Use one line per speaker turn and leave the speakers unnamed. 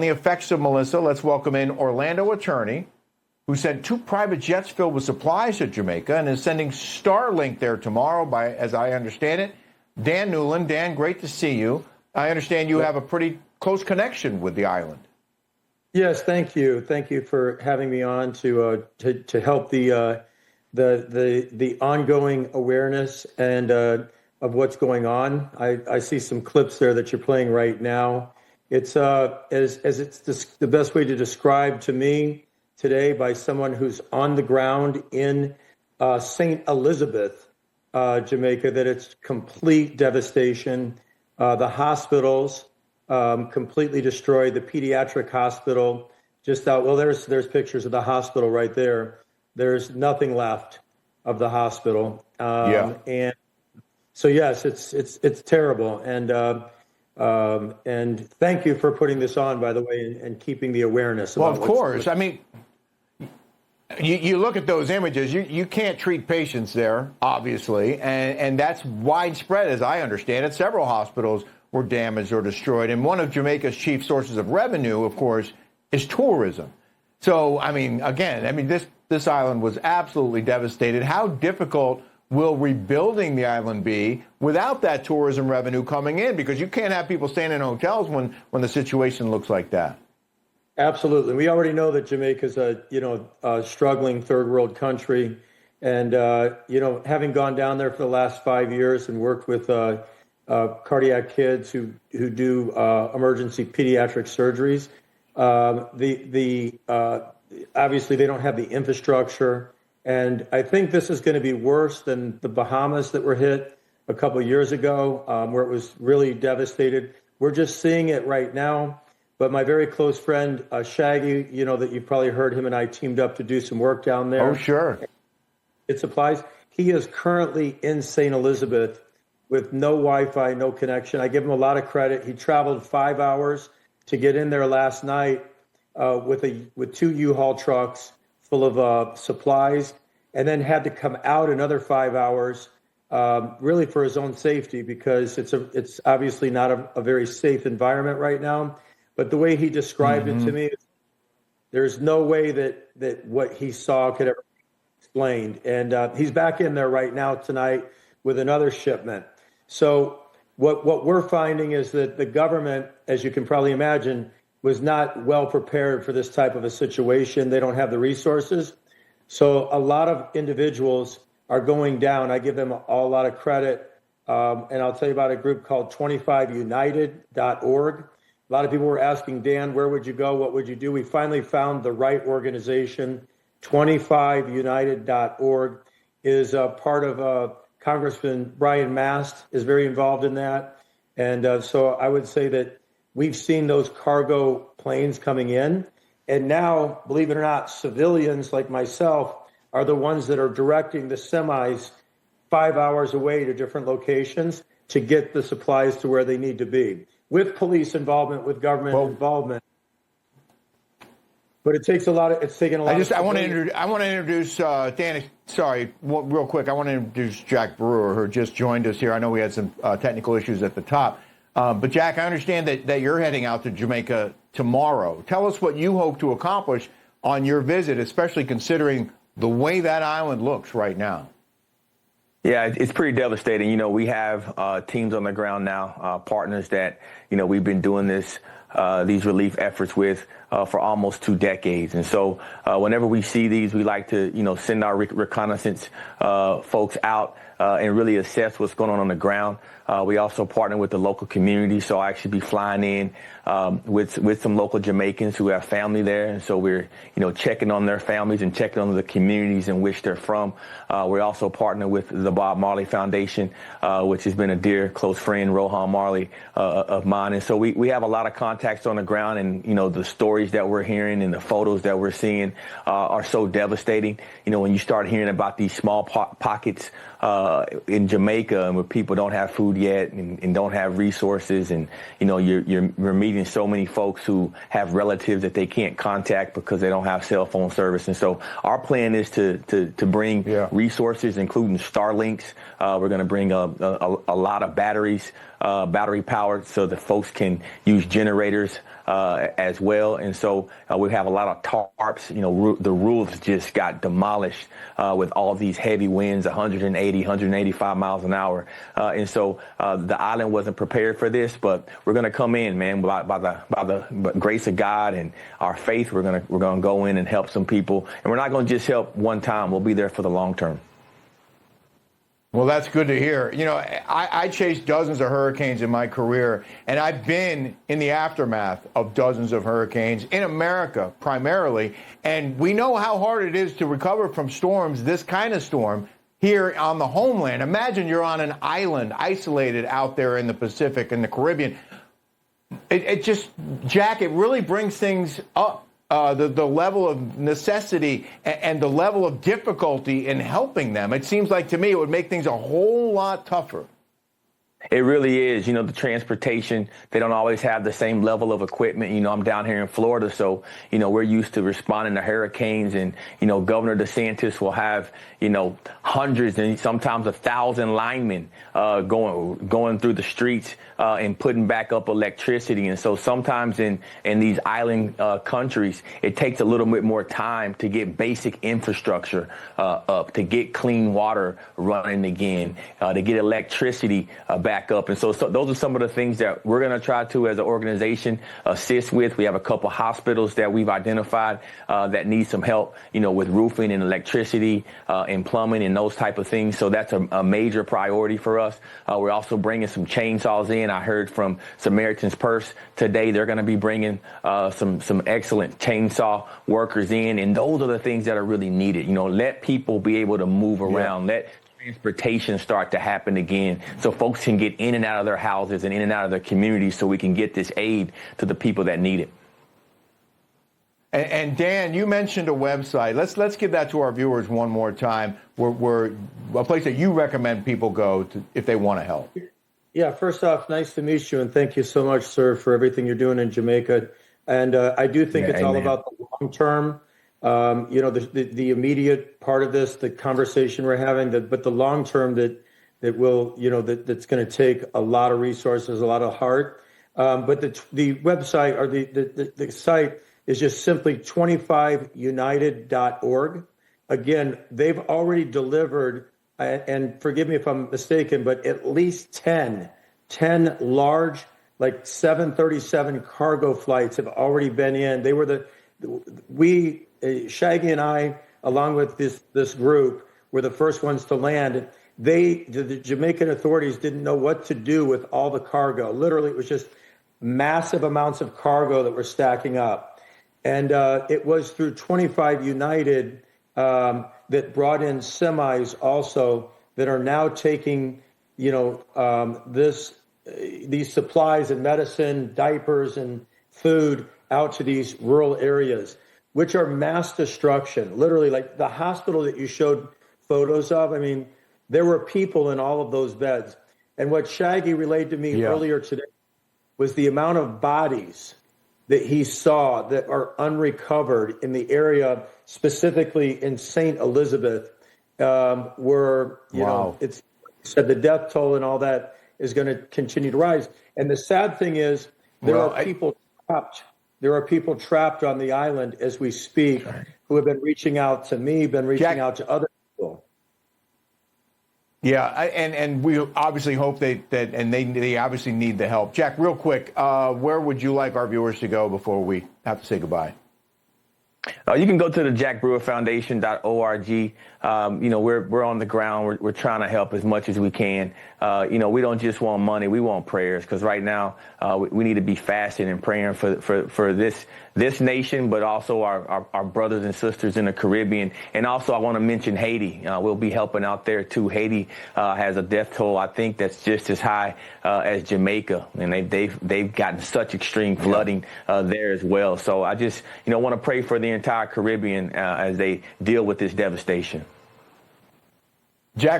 the effects of Melissa, let's welcome in Orlando attorney who sent 2 private jets filled with supplies to Jamaica and is sending Starlink there tomorrow, by, as I understand it, Dan Newland. Dan, great to see you. I understand you have a pretty close connection with the island.
Yes, thank you. Thank you for having me on to help the ongoing awareness and of what's going on. I see some clips there that you're playing right now. It's as it's the best way to describe to me today by someone who's on the ground in St. Elizabeth, Jamaica, that it's complete devastation. The hospitals completely destroyed. The pediatric hospital just out. Well, there's pictures of the hospital right there. There's nothing left of the hospital. And so yes, it's terrible. And thank you for putting this on, by the way, and keeping the awareness.
Well, of course. I mean, you look at those images, you can't treat patients there, obviously, and that's widespread, as I understand it. Several hospitals were damaged or destroyed, and one of Jamaica's chief sources of revenue, of course, is tourism. So, I mean, again, this island was absolutely devastated. How difficult will rebuilding the island be without that tourism revenue coming in? Because you can't have people staying in hotels when the situation looks like that.
Absolutely. We already know that Jamaica's a struggling third world country. And, having gone down there for the last 5 years and worked with cardiac kids who do emergency pediatric surgeries, obviously they don't have the infrastructure. And I think this is going to be worse than the Bahamas that were hit a couple of years ago, where it was really devastated. We're just seeing it right now. But my very close friend, Shaggy, that you've probably heard, him and I teamed up to do some work down there.
Oh, sure.
It supplies. He is currently in St. Elizabeth with no Wi-Fi, no connection. I give him a lot of credit. He traveled 5 hours to get in there last night with 2 U-Haul trucks full of supplies, and then had to come out another 5 hours, really for his own safety, because it's obviously not a very safe environment right now. But the way he described it to me, there's no way that what he saw could ever be explained. And he's back in there right now tonight with another shipment. So what we're finding is that the government, as you can probably imagine, was not well prepared for this type of a situation. They don't have the resources. So a lot of individuals are going down. I give them a lot of credit. And I'll tell you about a group called 25united.org. A lot of people were asking, Dan, where would you go? What would you do? We finally found the right organization. 25united.org is part of Congressman Brian Mast is very involved in that. And so I would say that we've seen those cargo planes coming in. And now, believe it or not, civilians like myself are the ones that are directing the semis 5 hours away to different locations to get the supplies to where they need to be, with police involvement, with government involvement. But it takes a lot of, it's taken a lot
I want to introduce, Dan, sorry, real quick. I want to introduce Jack Brewer, who just joined us here. I know we had some technical issues at the top. But Jack, I understand that you're heading out to Jamaica tomorrow. Tell us what you hope to accomplish on your visit, especially considering the way that island looks right now.
Yeah, it's pretty devastating. We have teams on the ground now, partners that, we've been doing these relief efforts with for almost 2 decades. And so whenever we see these, we like to, send our reconnaissance folks out and really assess what's going on the ground. We also partner with the local community, so I'll actually be flying in with some local Jamaicans who have family there, and so we're checking on their families and checking on the communities in which they're from. We also partner with the Bob Marley Foundation, which has been a dear close friend, Rohan Marley, of mine, and so we have a lot of contacts on the ground, and the stories that we're hearing and the photos that we're seeing are so devastating. When you start hearing about these small pockets in Jamaica and where people don't have food yet and don't have resources, and you're meeting so many folks who have relatives that they can't contact because they don't have cell phone service. And so our plan is to bring resources, including Starlinks. We're going to bring a lot of battery powered, so that folks can use generators as well. And so we have a lot of tarps. The roofs just got demolished with all these heavy winds, 180, 185 miles an hour. And so the island wasn't prepared for this, but we're going to come in, man, by the grace of God and our faith. We're going to go in and help some people. And we're not going to just help one time. We'll be there for the long term.
Well, that's good to hear. I chased dozens of hurricanes in my career, and I've been in the aftermath of dozens of hurricanes in America primarily, and we know how hard it is to recover from storms, this kind of storm, here on the homeland. Imagine you're on an island, isolated out there in the Pacific and the Caribbean. Jack, it really brings things up. The level of necessity and the level of difficulty in helping them. It seems like to me it would make things a whole lot tougher.
It really is. The transportation, they don't always have the same level of equipment. I'm down here in Florida, so, we're used to responding to hurricanes. And, Governor DeSantis will have, hundreds and sometimes 1,000 linemen going through the streets and putting back up electricity. And so sometimes in these island countries, it takes a little bit more time to get basic infrastructure up, to get clean water running again, to get electricity back up. And so those are some of the things that we're going to try to, as an organization, assist with. We have a couple hospitals that we've identified that need some help, with roofing and electricity and plumbing and those type of things. So that's a major priority for us. We're also bringing some chainsaws in. I heard from Samaritan's Purse today they're going to be bringing some excellent chainsaw workers in. And those are the things that are really needed. Let people be able to move around. Yeah. Let transportation start to happen again so folks can get in and out of their houses and in and out of their communities so we can get this aid to the people that need it.
And Dan, you mentioned a website. Let's give that to our viewers one more time. We're a place that you recommend people go to if they want to help.
Yeah, first off, nice to meet you, and thank you so much, sir, for everything you're doing in Jamaica. And I do think it's all about the long term. The immediate part of this, the conversation we're having, but the long term that will, that's going to take a lot of resources, a lot of heart. But the website or the site is just simply 25united.org. Again, they've already delivered, and forgive me if I'm mistaken, but at least 10 large, like 737 cargo flights have already been in. They were Shaggy and I, along with this group, were the first ones to land. The Jamaican authorities didn't know what to do with all the cargo. Literally, it was just massive amounts of cargo that were stacking up. And it was through 25 United that brought in semis also that are now taking, these supplies and medicine, diapers and food out to these rural areas, which are mass destruction. Literally, like the hospital that you showed photos of, I mean, there were people in all of those beds. And what Shaggy relayed to me earlier today was the amount of bodies that he saw that are unrecovered in the area, specifically in St. Elizabeth, where, it's said the death toll and all that is going to continue to rise. And the sad thing is there are people trapped. There are people trapped on the island as we speak who have been reaching out to me, out to other people.
Yeah, and we obviously hope they obviously need the help. Jack, real quick, where would you like our viewers to go before we have to say goodbye?
You can go to the jackbrewerfoundation.org. We're on the ground. We're trying to help as much as we can. We don't just want money. We want prayers, because right now we need to be fasting and praying for this nation, but also our brothers and sisters in the Caribbean. And also I want to mention Haiti. We'll be helping out there too. Haiti has a death toll, I think, that's just as high as Jamaica, and they've gotten such extreme flooding there as well. So I just want to pray for the entire Caribbean as they deal with this devastation.
Jack.